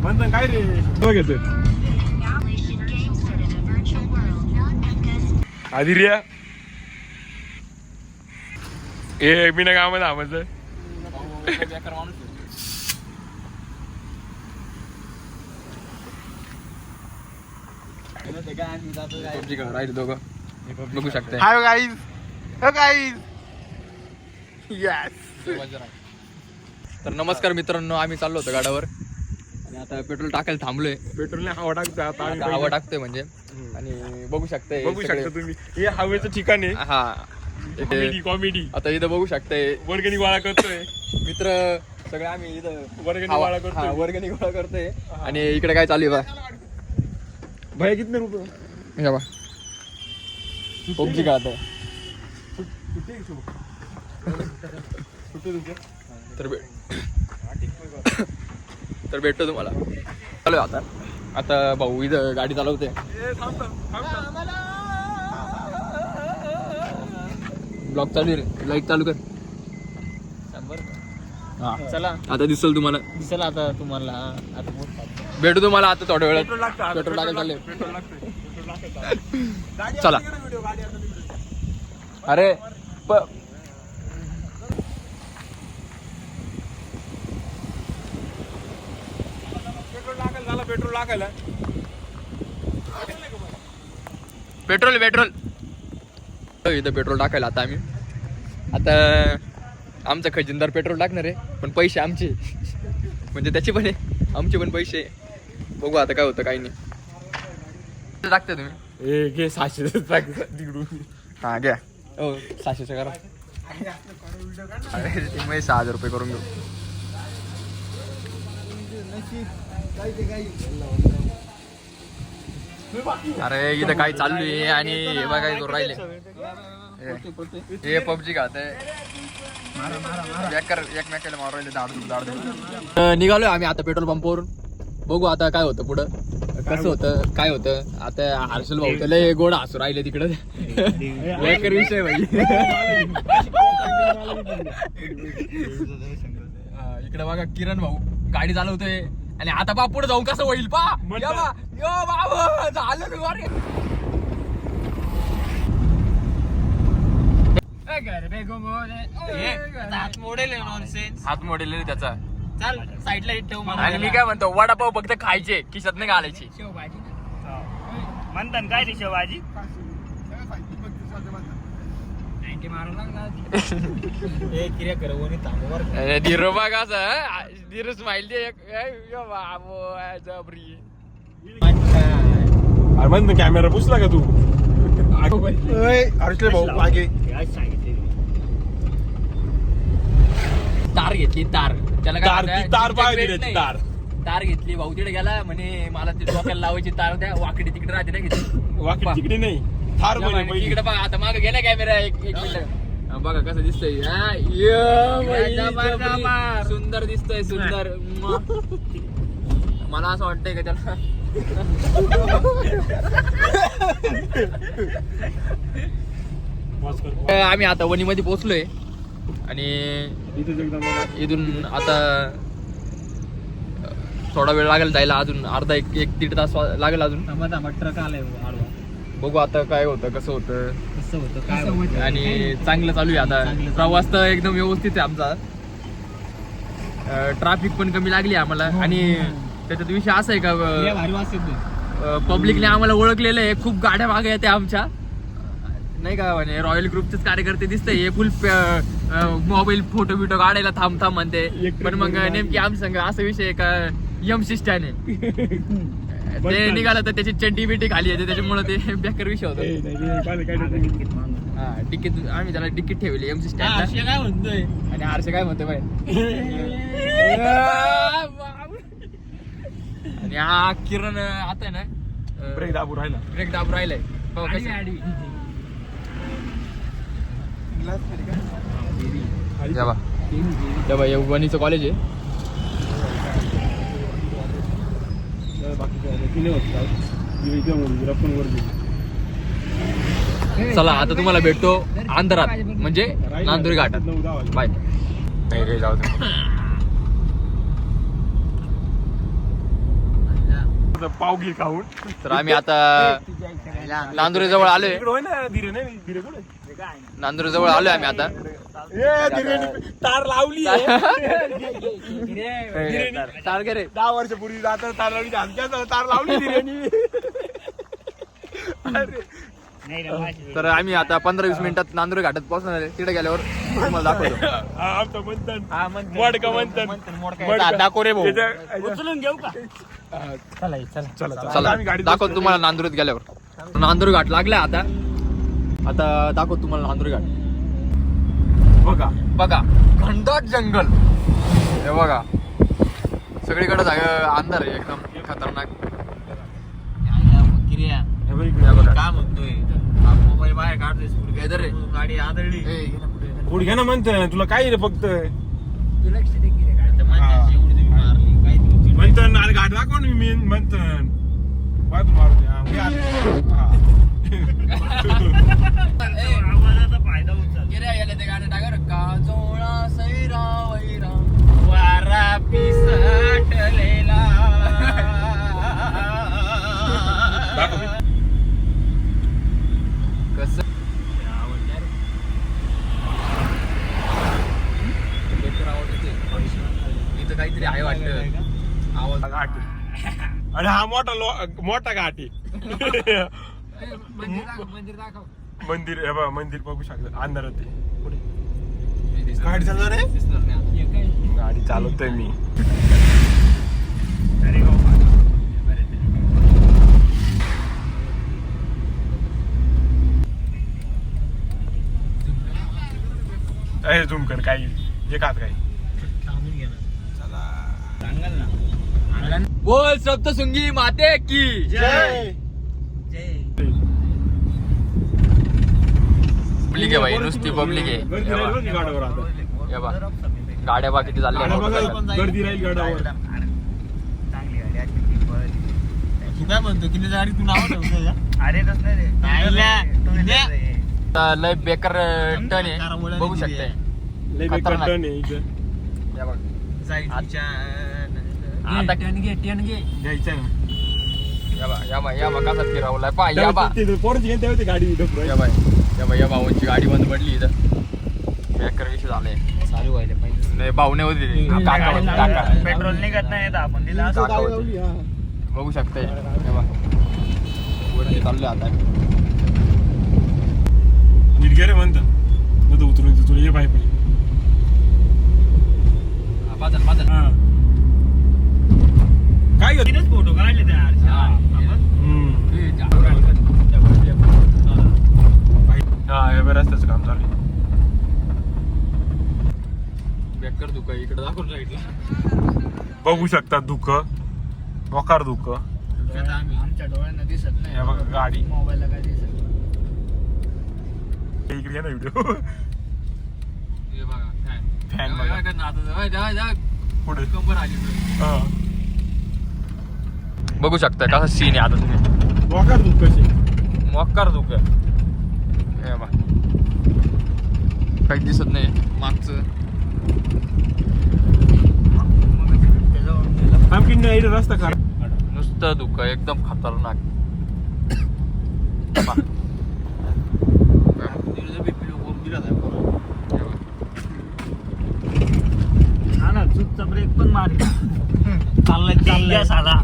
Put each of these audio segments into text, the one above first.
म्हणतो काय रे तो घेतोय आदिर्या ए बिना कामात आमचं राहिले दोघं बघू शकता. Hi guys guys yes. तर नमस्कार मित्रांनो, आम्ही चाललो होतो गाडावर आणि आता पेट्रोल टाकायला थांबलोय. पेट्रोलने हवा टाकतोय आता आता हवा टाकतोय म्हणजे आणि बघू शकताय तुम्ही हे हवेचं ठिकाण आहे. हा कॉमेडी आता इथं बघू शकताय वर्गणी गोळा करतोय मित्र सगळे आम्ही इथं वर्गणी गोळा करतोय. वर्गणी गोळा करतोय आणि इकडे काय चालू आहे बा भैया कितने रुपये बा पबजी खेळत आहे. तर भेटतो तुम्हाला. चालू आता आता भाऊ इथं गाडी चालवते. ब्लॉक चालू रे, लाईट चालू कर. चला आता दिसल तुम्हाला, दिसेल आता तुम्हाला. आता भेटू तुम्हाला आता थोड्या वेळात. पेट्रोल टाकायला चालले. चला. अरे पेट्रोल टाकायला पेट्रोल इथं पेट्रोल टाकायला आता आम्ही. आता आमचा खजिनदार पेट्रोल टाकणार आहे, पण पैसे आमचे म्हणजे त्याचे पण आहे, आमचे पण पैसे. बघू आता काय होतं काही नाही. टाकता तुम्ही ए घे 600 तिकडून. हा घ्या. हो 600 करा. अरे 6,000 रुपये करून घेऊ. अरे इथं काय चालू आहे आणि हे बघा काय करून राहिले. हे पबजी खाते एकमेकाला मारू राहिले. दाड निघालोय आम्ही आता पेट्रोल पंपावरून. बघू आता काय होतं पुढं, कसं होतं काय होतं. आता हर्षल भाऊ त्याला गोड हसू राहिले तिकडं. वेकर विषय भाई. इकडे बघा किरण भाऊ गाडी चालवतोय आणि आता बा पुढे जाऊन कसं होईल पा. झालं हात मोडेल त्याचा. चाल साईडला ठेव. आणि मी काय म्हणतो, वडापाव फक्त खायचे, खिशात नाही घालायची. शेवभाजी म्हणतात काय रे शेवभाजी. धीरोबा कसं धीर स्माइल दे. अरे म्हणतो कॅमेरा पुसला का तू. हर्षले भाऊ मागे तार घेतली. तार त्याला तार पाहिजे तार. तार घेतली. भाऊ तिकडे गेला म्हणे मला ते डोक्याला लावायची तार द्या. वाकडी तिकडे राहते ना घेतली. वाकडी तिकडे नाही थार इकडे बघा आता मागे गेला कॅमेरा. एक मिनिट बघा कसं दिसतंय. सुंदर दिसतंय सुंदर. मला असं वाटतंय का त्याला आम्ही आता वणीमध्ये पोहोचलोय आणि इथून आता थोडा वेळ लागेल जायला. अजून अर्धा एक दीड तास लागेल अजून. ट्रक आलाय. बघू आता काय होतं कसं होतं कसं होतं काय होतं. आणि चांगलं चालू आहे आता. प्रवास तर एकदम व्यवस्थित आहे आमचा. ट्रॅफिक पण कमी लागली आम्हाला. आणि त्याच्यात विषय असा आहे का भारी वाजते. पब्लिकने आम्हाला ओळखलेलं आहे. खूप गाड्या मागे येत्या आमच्या नाही का. म्हणजे रॉयल ग्रुपचेच कार्यकर्ते दिसतंय. हे फुल मोबाईल फोटो बिटो काढायला थांब म्हणते. पण मग नेमकी आमच्या संग असा विषय आहे का यम शिष्टाने ते निघालं तर त्याची चड्डी बिड्डी खाली येते. त्याच्यामुळे ते बेकार विषय होतो. तिकीट आम्ही त्याला तिकीट ठेवली एमसी स्टँड. काय म्हणतोय आणि हर्षे काय म्हणतोय बाई. आणि हा किरण आता आहे ना ब्रेक दाबू राहिलाय. तेव्हा वणीचं कॉलेज आहे. चला आता तुम्हाला भेटतो अंधारात म्हणजे नांदुरी घाटात. बाय. नाही रे जाऊ दे. थोडस पावगी खाऊन. तर आम्ही आता नांदुरे जवळ आलोय. इकडे होय ना धीरे नाही धीरे कुठे नांदुरे जवळ आलोय आम्ही आता. तार लावली टार्गे रे 10 वर्षापूर्वी आता तार लावली आमच्या तार लावली धीरेनी. तर आम्ही आता 15-20 मिनिटात नांदुरे घाटात पोहोचणार आहे. तिकडे गेल्यावर तुम्हाला दाखवतो. आमचं म्हणतात मोडका म्हणतात दाखव रे भाऊ. उचलून घेऊ का? चला दाखवतो तुम्हाला नांदुरेत गेल्यावर. नांदुरे घाट लागलाय आता दाखवतो तुम्हाला नांदुरे घाट. बघा घनदाट जंगल हे बघा. सगळीकडे अंधार आहे एकदम खतरनाक. काय म्हणतोय मोबाईल बाहेर काढतोय गाडी आदळली. पुढे घ्या ना म्हणतं तुला काय रे फक्त म्हणतं आणि गाठ दाखव ना मी म्हणतं बाय तू मारू आवाजाचा फायदा उचल. वारा पिसटलेला. कसं इथं काहीतरी आहे वाटतं आवाज. घाटी आणि हा मोठा घाटी मंदिर हे बघ मंदिर बघू शकतो अंधारात ते. गाडी चालणार आहे गाडी चालवतोय मी. ए झूम कर काही जे खात काही बोल सप्तशृंगी माते की जय. पब्लिक आहे भाई नुसती पब्लिक आहे. गर्दी राहील बघ गाड्यावर आता. हे बघ गाड्या बा किती गाड्या बघा, चालल्या. गर्दी राहील गाड्यावर. चांगली गाडी तू काय म्हणतो किती गाडी तू नाव ठेवतो? अरे तस नाही लय बेकार टन आहे बघू शकताय. लय बेकार खतरनाक. टर्न आहे इथं. हे बघ आता टन घे घ्यायचं ना या बा कसा फिरवलाय पा या बा. पोरची घेऊन तेव्हा ती गाडी ढकलून. या भाऊंची गाडी बंद पडली इथं. बेकार विषय झालाय. चालू व्हायला पाहिजे. नाही भाऊने होती ती. काका होती, काका. पेट्रोल निघत नाही तर आपण दिला असं. काका होती. बघू शकताय हे बा वरती चाललोय आता. नीट घे रे म्हणतं मग तो उतरून तुला ये पाहिजे. बाजल काय घेत तीनच फोटो काढले त्या हा हे बरं रस्त्याचं काम चालू आहे. बेकार दुका इकडे दाखवून राहिलं. बघू शकता धुकं मोकार धुकं. आमच्या डोळ्यांना दिसत नाही. हे बघा गाडी मोबाईलला काय दिसत. इकडे ये ना व्हिडिओ हे बघा फॅन बघा पुढे हा. बघू शकता कसा सीन आहे आता तुम्ही. मोकार धुकं कसे मोकार धुक हे बा काही दिसत नाही मागचं. आणखी नाही रस्ता खरा नुसतं धुक एकदम खतरनाक. पहा. हा ना चूकचा ब्रेक पण मार. चाललाय साधा.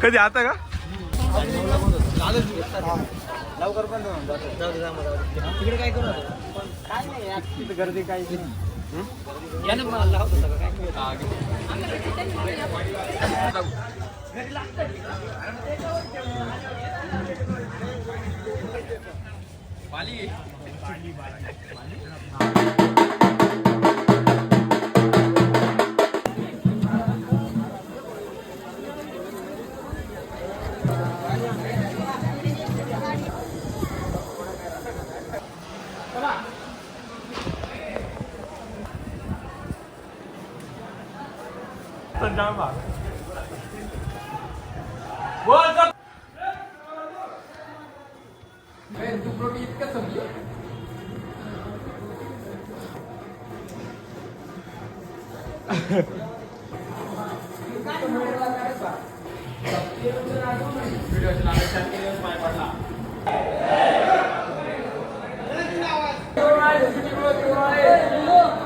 कधी आता का लवकर पण तिकडे काय करू काय नाही गर्दी काय तर जाम भाग. तू प्रोटीन इतकं समजू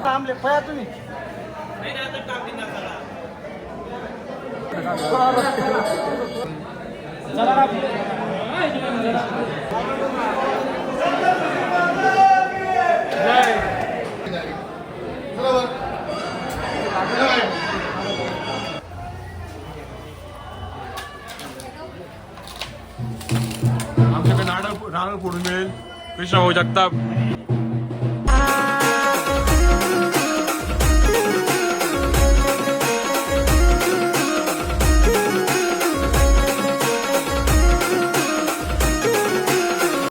थांबले पया तुम्ही आमच्याकडे नारळ फोडून मिळेल. कृष्णभाऊ जगताप